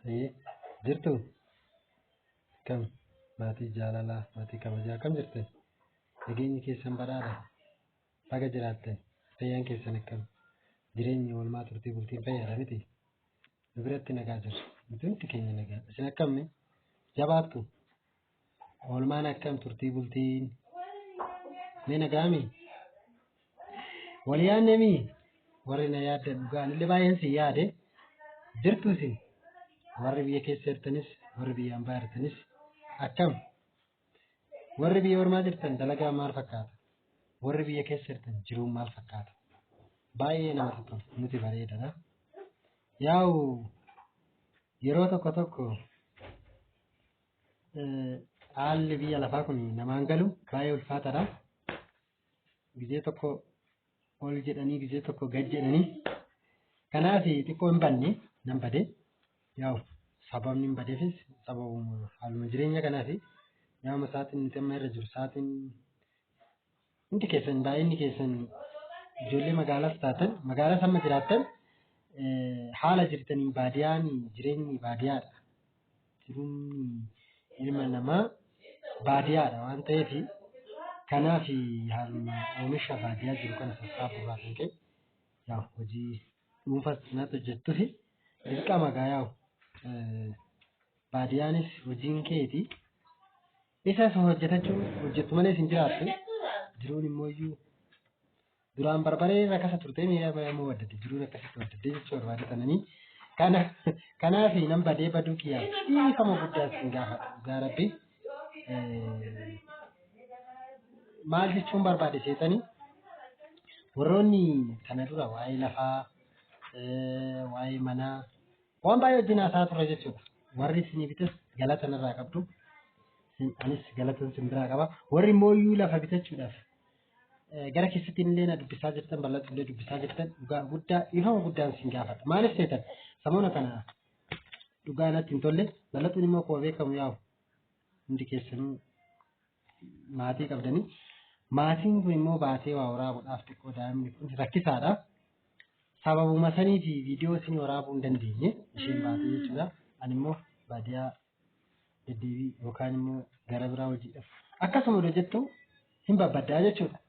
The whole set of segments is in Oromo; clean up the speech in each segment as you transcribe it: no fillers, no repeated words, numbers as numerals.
Jirtu kam maatii jaalalaa maatii kabajaa kam jirtan nageenyi keessan badhaadha baga jiraattan fayyaan keessan akkam jireenyi oolmaa turtii bultiin fayyaadha miti nu biratti nagaa jirra nuti keenya nagaa isin akkamni jabaattu oolmaan akkam turtii bultiin mee nagaami waliyaan nami warri na yaadda dhugaan illee baay'een si yaade jirtu isin warri biyya keessa jirtanis warri biyya ambaa jirtanis akkam warri biyya ormaa jirtan dalagaa maal fakkaata warri biyya keessa jirtan jiruun maal fakkaata baay'ee namatti tolu nuti bareedadha yaa'u yeroo tokko haalli biyya lafaa kun namaan galu baay'ee ulfaataadha gizee tokko ol jedhanii gizee tokko gad jedhanii kanaaf xiqqoo hin banne nan bade yaa'u sababni hin badeefis sababuma haaluma jireenya kanaaf yaa'uma sa'aatiin nuti amma irra jiru sa'aatiin hundi keessan baay'inni keessan ijoollee magaalaas taatan magaalaas amma jiraattan haala jirtaniin baadiyaan jireenyi baadiyaadha jiruun ilma namaa baadiyaadha waan ta'eef kanaaf haaluma oomisha baadiyaa jiru kana sassaabuurraa kan ka'e yaa'u hojii dhuunfas natti hojjettuufi dirqama gaa yaa'u baadiyaanis hojiin keeti isas hojjettu malee hin jiraattu jiruun immoo iyyuu duraan barbaree rakkasa turtee miidhaa immoo waddate jiruun akkasitti waddate jechuu barbaadatanii kanaaf nan badee baduu kiyyaa dhiifama guddaa isin gaafadha gaa rabbi maal jechuun barbaade seetanii warroonni kana dura waa'ee lafaa waa'ee manaa waan baay'ee wajjin haasaa turre jechuudha warri isinii bitas galata narraa qabdu anis galata isin biraa qaba warri immoo iyyuu lafa bitachuudhaaf gara keessattiin illee na dubbisaa jirtan bal'atu illee dubbisaa jirtan dhugaa guddaa dhiifama guddaan isin gaafadha maaliif seetan samoona kana dhugaa natti hin tolle bal'atuun immoo koo beekamu yaa'u hundi keessanuu maatii qabdanii maatiin kun immoo baatee waa waraabuudhaaf xiqqoo daa'imni kun rakkisaadha sababuma sanii fi viidiyoo isin waraabuu hin dandeenye isheen baatee jechuudha ani immoo baadiyaa deddeebii yookaan immoo gara biraa hojiidhaaf akkasuma hojjettu hin babbaddaa jechuudha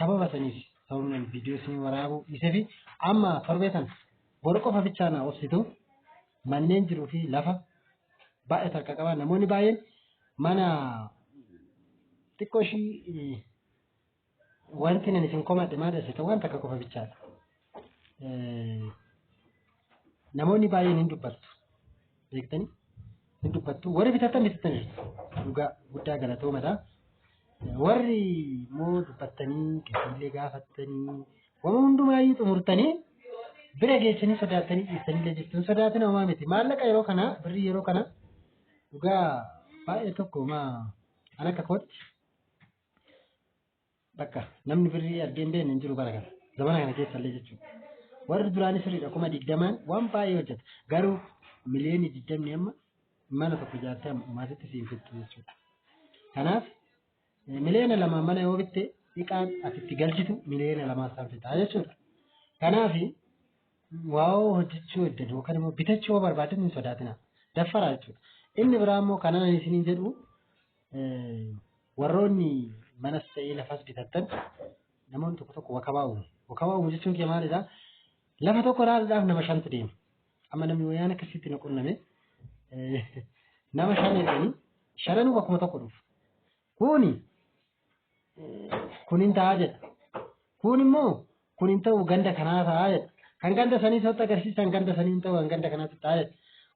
sababa saniif sababni viidiyoo isin waraabuu dhiisee fi amma torbee sana bor qofa bichaa na obsitu manneen jiruu fi lafa baay'ee takka qaban namoonni baay'een mana xiqqoo ishii wanti nan isin komadhe maal jedhasitu waan takka qofa bichaadha namoonni baay'een hin dubbattu beektanii hin dubbattu warri bitatan dhugaa guddaa galatoomadha warri immoo dubbattanii keessillee gaafattanii waan hundumaayyuu xumurtanii bira geessanii sodaatanii dhiistanii jechuun sodaatin homaa miti maallaqa yeroo kana birrii yeroo kana dhugaa baay'ee tokko an akka kootti bakka namni birrii argeen beekne hin jiru bara kana zamana kana keessa illee jechuudha warri duraanis sirriidha 20,000 waan baay'ee hojjeta garuu miliyoonii 20 amma mana tokko ijaartee maatiitti siin fixxu jechuudha kanaaf miliyoona 2 mana yoo bitte dhiqaan asitti galchitu miliyoona 2 isaan fixaa jechuudha kanaaf waa'oo hojjechuu hojjetu yookaan immoo bitachuu barbaadan hin sodaatina daffaraa jechuudha inni biraa immoo kanan isiniin jedhu warroonni manas ta'ee lafas bitattan namoonni tokko wakabaa uumu jechuun kee maalidha lafa tokko ilaaluudhaaf nama 5 deema amma namni wayaan akkasitti na qunname nama 5 jedhanii 5 bakkuma tokko dhufu kunin ta'a jedha kun immoo kunin ta'u ganda kanaa ta'a jedha kan ganda sanii sotta agarsiisan ganda sanii hin ta'u kan ganda kanaatti ta'a jedha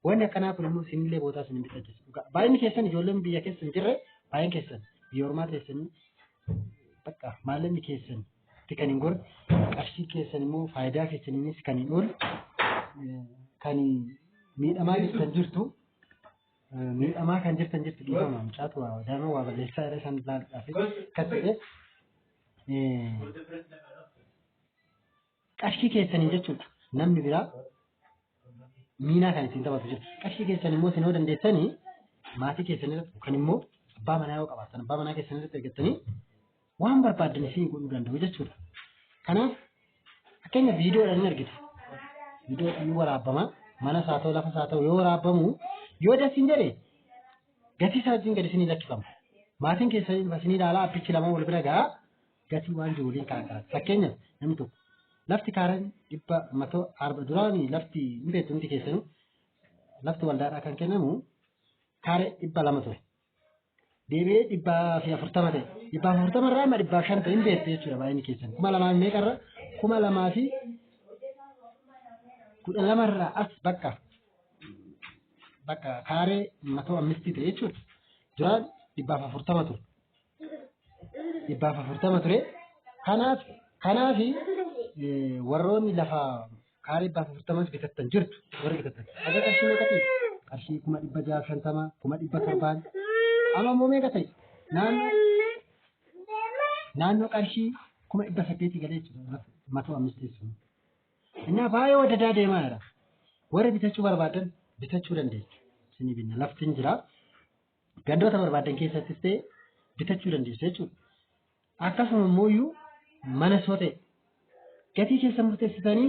wanni akkanaa kun immoo isinillee bootaa isin bitadha baay'inni keessan ijoolleen biyya keessa hin jirre baay'een keessan biyya ormaa keessanii bakka maallaqni keessan kan hin gorre qarshii keessan immoo faayidaa keessaniinis kan hin oolu kan miidhamaa jirtu dhiifama mucaatu daa'ima waa balleessaa irra isaan ilaaluudhaaf akkas ta'e qarshii keessanii jechuudha namni biraa miinaa kan isin taphatu jechuudha qarshii keessan immoo isin yoo dandeessanii maatii keessan irratti yookaan immoo abbaa manaa yoo qabaatan abbaa manaa keessan irratti eeggattanii waan barbaadan isin godhuu danda'u jechuudha kanaaf fakkeenya viidiyoodhaan hin argitu viidiyoo ni waraabama mana isaa ta'u lafa isaa ta'u yoo raabbamu yoo dasiin jedhe gatii isaa wajjin gadi isinii lakkifama. Maatiin keessanii isinii ilaalaa abbichi lama wal bira gahaa gatii waan jiru waliin kaa'aa. Fakkeenyaaf namni tokko lafti kaaraan 140 duraanii lafti hin beektu hundi keessanuu lafti waldaadhaa kan kennamu kaaree 200 ture. Deebi'ee 140 ta'e 140 irraa 500 ta'e hin beektu jechuudha baay'inni keessan. 2000 meeqarra 2012 irraa as bakka kaaree 105 ta'e jechuudha. Duraan 140 ture. 140 ture. Kanaaf warroonni lafa kaaree 140 bitatan jirtu warri bitatan. Aga qarshii meeqati? Qarshii 650 700 amma immoo meeqa ta'e? Naannoo qarshii 800 galee jechuudha. 105 teessuma. Innaa baay'ee wadda daa deemaa jira. Warri bitachuu barbaadan bitachuu dandeessu. Isinii binna laftiin jira. Gandoota barbaadan keessattis ta'e bitachuu dandeessu jechuudha. Akkasuma immoo mana soo ta'e gatii keessa murteessitanii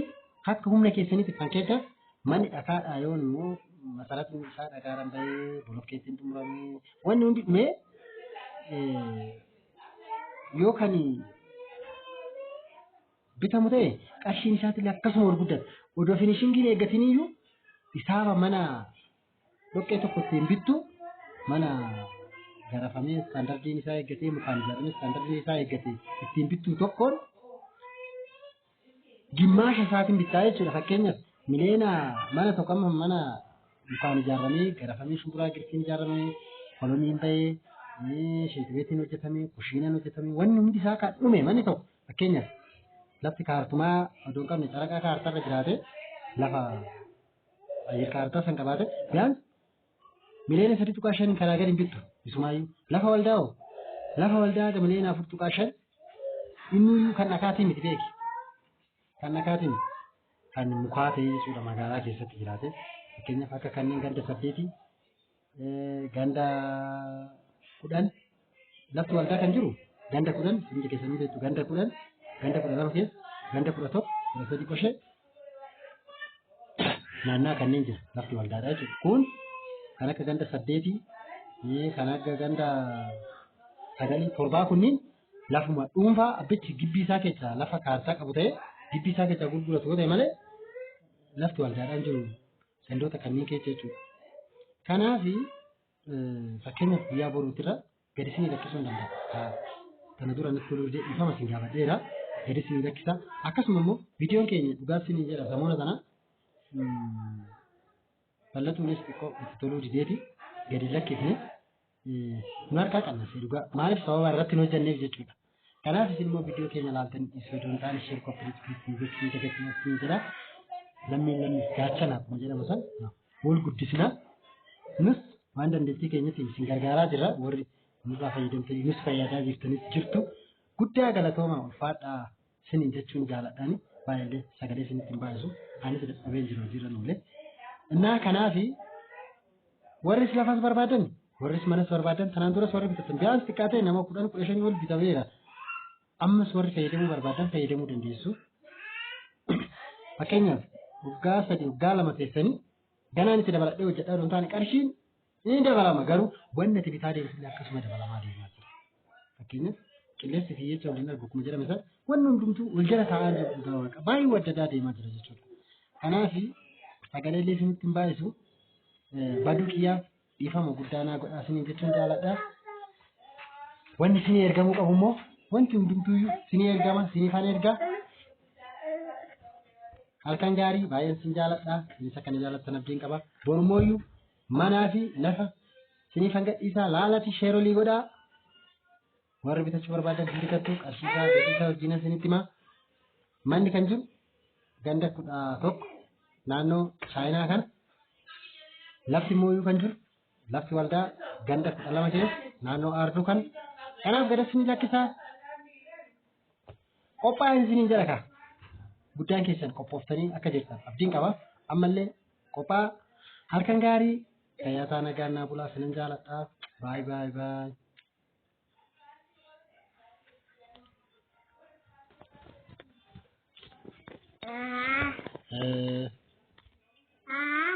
akka humna keessanitti kan keessa manni dhakaadhaa yoo immoo masaraatiin isaa dhagaadhaan bahee bolokkeettiin xumuramee wanni hundi dhumee yoo kan bitamu ta'e qarshiin isaatiillee akkasuma ol guddata. Odoo finishingiin eeggatiniyyuu isaaba mana dhoqqee tokko ittiin bittu mana garafamee istaandardiin isaa eeggatee mukaan ijaaramee istaandardiin isaa eeggatee ittiin bittu tokkoon gimmaasha isaatiin bittaa jechuudha. Fakkeenyaaf miliyoona mana tokko amma mana mukaan ijaaramee garafamee shumburaa girtiin ijaaramee koloniin bahee sheetibeetiin hojjetamee kushiinaan hojjetamee wanni hundi isaa kan dhume manni tokko fakkeenyaaf lafti kaartumaa odoo hin qabne caraqaa kaartarra jiraate lafa kaartaa san qabaate biyaan miliyoona 3.5 karaa gadi hin bittu isumaayyuu lafa waldaa ga miliyoona 4.5 inni kan dhakaatiin miti beeki kan dhakaatiin kan mukaa ta'ee jechuudha magaalaa keessatti jiraate fakkeenyaaf akka kanneen ganda 8 ganda 10 lafti waldaa kan jiru ganda 10 sinji keessanii beektu ganda 10 ganda 12 keessa ganda 11 13 naannaa kanneen jira lafti waldaadha jechuudha. Kun kan akka ganda 8 kan akka ganda 9 7 kunniin lafuma dhuunfaa abbichi gibbii isaa keessaa lafa kaartaa qabu ta'e gibbii isaa keessaa gurguratu ta'e malee lafti waldaadhaan jiru gandoota kanneen keessa jechuudha. Kanaaf fakkeenyaaf guyyaa boruutirra gadi isinii lakkisuu hin danda'a. Kana dura natti toluu ifama isin gaafadheera gadi isinii lakkisa. Akkasuma immoo viidiyoon keenya dhugaa isinii jedha samoona kana bal'atuunis xiqqoo itti toluu dideeti gadi lakkifne nu harkaa qannasee dhugaa maaliif sababa irratti hin hojjenneef jechuudha. Kanaaf isin immoo viidiyoo keenya laaltan isoo doontaan ishee koppiriitti gochuun dagatiin jedha. Lammiin gaachana akkuma jedhamu san wal guddisna nus waan dandeettii keenyatti isin gargaaraa jirra warri nurraa fayyadamtanii nus fayyadaa jirtanis jirtu guddaa galatooma ulfaadhaa isiniin jechuun jaaladhaani baay'ee sagalee isinitti hin baay'isu anis dadhabeen jiru hojiirra nuulee. Innaa kanaafi warris lafas barbaadan warris manas barbaadan tanaan duras warri bitatan biyyaas xiqqaa ta'e nama 10-15 ol bitameera. Ammas warri fayyadamuu barbaadan fayyadamuu dandeessu. Fakkeenyaaf waggaa 3 waggaa 2 teessanii ganaan itti dabaladhee hojjedhaa yoo taane qarshiin ni dabalama garuu wanni ati bitaa deemsillee akkasuma dabalamaa deemaa jira. Fakkeenyaaf qilleensi fi jecha waliin argu akkuma jedhame sana wanni hundumtuu wal jala taa'aa jiru baay'ee wadda addaa deemaa jira jechuudha. Kanaaf sagalee illee isinitti hin baay'isu baduu kiyyaaf dhiifama guddaa naa godhaa isiniin jechuun jaaladha. Wanni isinii ergamuu qabu immoo wanti hundumtuu isinii ergama isiniifan ergaa. Halkan gaarii baay'een isin jaaladha. Isinis akkana jaalattan abdiin qaba. Borumooyyuu manaa fi lafa isiniifan gadhiisaa laalati sheerolii godhaa. Warri bitachuu barbaadan hin bitattu qarshii isaa gatii isaa wajjin isinitti himaa. Manni kan jiru ganda 11 naannoo chaayinaa kana lafti mooyyuu kan jiru lafti waldaa ganda 12 keessa naannoo aarduu kana kanaaf gada isinii lakkisaa qophaa'aa isiniin jedha kaa guddaan keessan qophooftanii akka jirtan abdiin qaba ammallee qophaa halkan gaarii fayyaa nagaa naa bulaa isinin jaaladha baay baay baay. Ah.